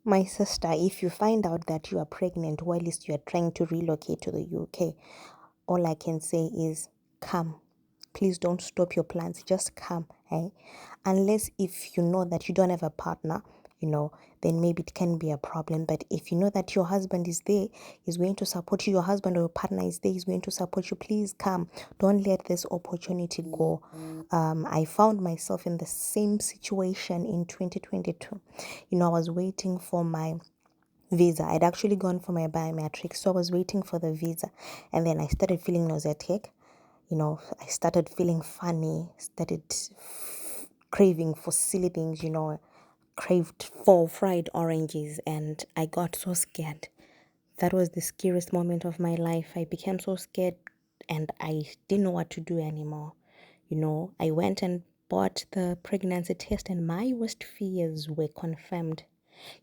My sister, if you find out that you are pregnant while you are trying to relocate to the UK, all I can say is come. Please don't stop your plans. Just come, eh? Unless if you know that you don't have a partner, then maybe it can be a problem. But if you know that your husband is there, is going to support you, your husband or your partner is there, is going to support you, please come. Don't let this opportunity go. I found myself in the same situation in 2022. I was waiting for my visa. I'd actually gone for my biometrics, so I was waiting for the visa, and then I started feeling nauseatic. I started feeling funny, started craving for silly things, craved for fried oranges, and I got so scared. That was the scariest moment of my life. I became so scared and I didn't know what to do anymore. I went and bought the pregnancy test and my worst fears were confirmed.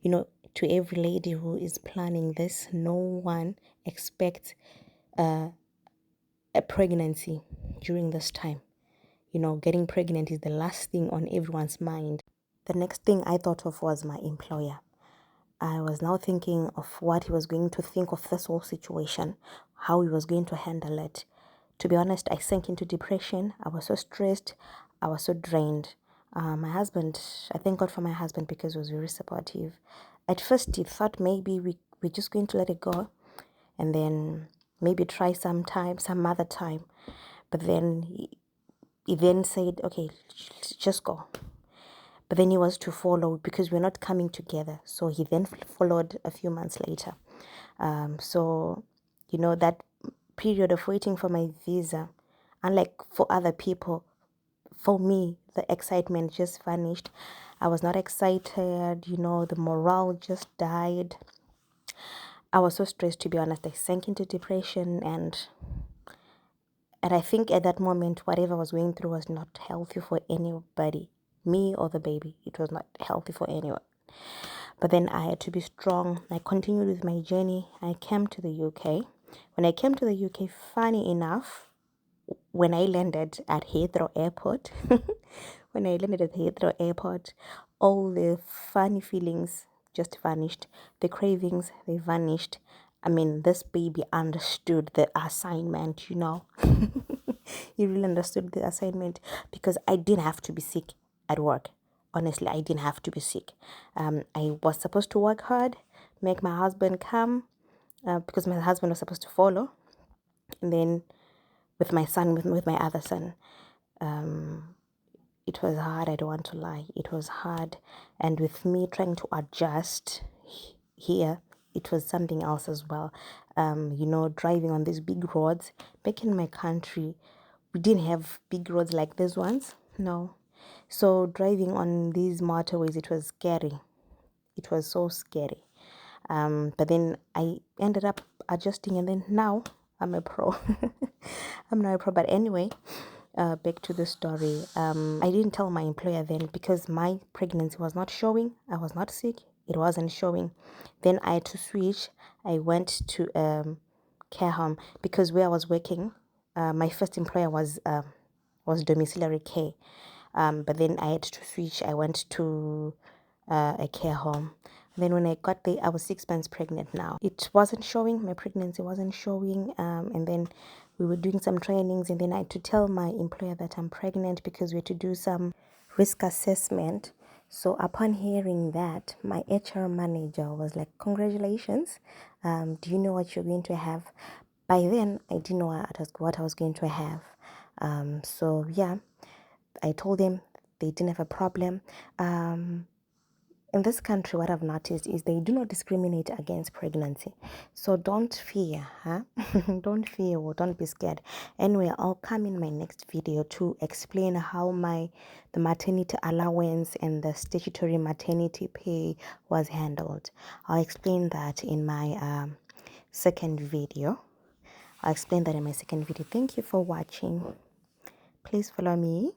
To every lady who is planning this, no one expects a pregnancy during this time. Getting pregnant is the last thing on everyone's mind. The next thing I thought of was my employer. I was now thinking of what he was going to think of this whole situation, how he was going to handle it. To be honest, I sank into depression. I was so stressed. I was so drained. My husband, I thank God for my husband because he was very supportive. At first, he thought maybe we're just going to let it go and then maybe try some other time. But then he then said, okay, just go. But then he was to follow because we're not coming together. So he then followed a few months later. So, that period of waiting for my visa, unlike for other people, for me, the excitement just vanished. I was not excited, the morale just died. I was so stressed, to be honest. I sank into depression and I think at that moment, whatever I was going through was not healthy for anybody, me or the baby. It was not healthy for anyone. But then I had to be strong. I continued with my journey. I came to the UK. When I came to the UK, funny enough, when I landed at Heathrow Airport, all the funny feelings just vanished. The cravings, they vanished. I mean, this baby understood the assignment, He really understood the assignment because I didn't have to be sick at work. Honestly, I didn't have to be sick. I was supposed to work hard, make my husband come, because my husband was supposed to follow. And then with my son, with my other son, it was hard. I don't want to lie. It was hard. And with me trying to adjust here, it was something else as well. Driving on these big roads. Back in my country, we didn't have big roads like these ones. No. So driving on these motorways, it was scary. It was so scary. But then I ended up adjusting and then now I'm a pro. I'm not a pro, but anyway, back to the story. I didn't tell my employer then because my pregnancy was not showing. I was not sick. It wasn't showing. Then I had to switch. I went to care home because where I was working, my first employer was domiciliary care. But then I had to switch. I went to a care home. And then when I got there, I was 6 months pregnant now. It wasn't showing. My pregnancy wasn't showing. And then we were doing some trainings. And then I had to tell my employer that I'm pregnant because we had to do some risk assessment. So upon hearing that, my HR manager was like, congratulations. Do you know what you're going to have? By then, I didn't know what I was going to have. So yeah, I told them they didn't have a problem. In this country, what I've noticed is they do not discriminate against pregnancy. So don't fear, huh? Don't fear or don't be scared. Anyway, I'll come in my next video to explain how the maternity allowance and the statutory maternity pay was handled. I'll explain that in my second video. I'll explain that in my second video. Thank you for watching. Please follow me.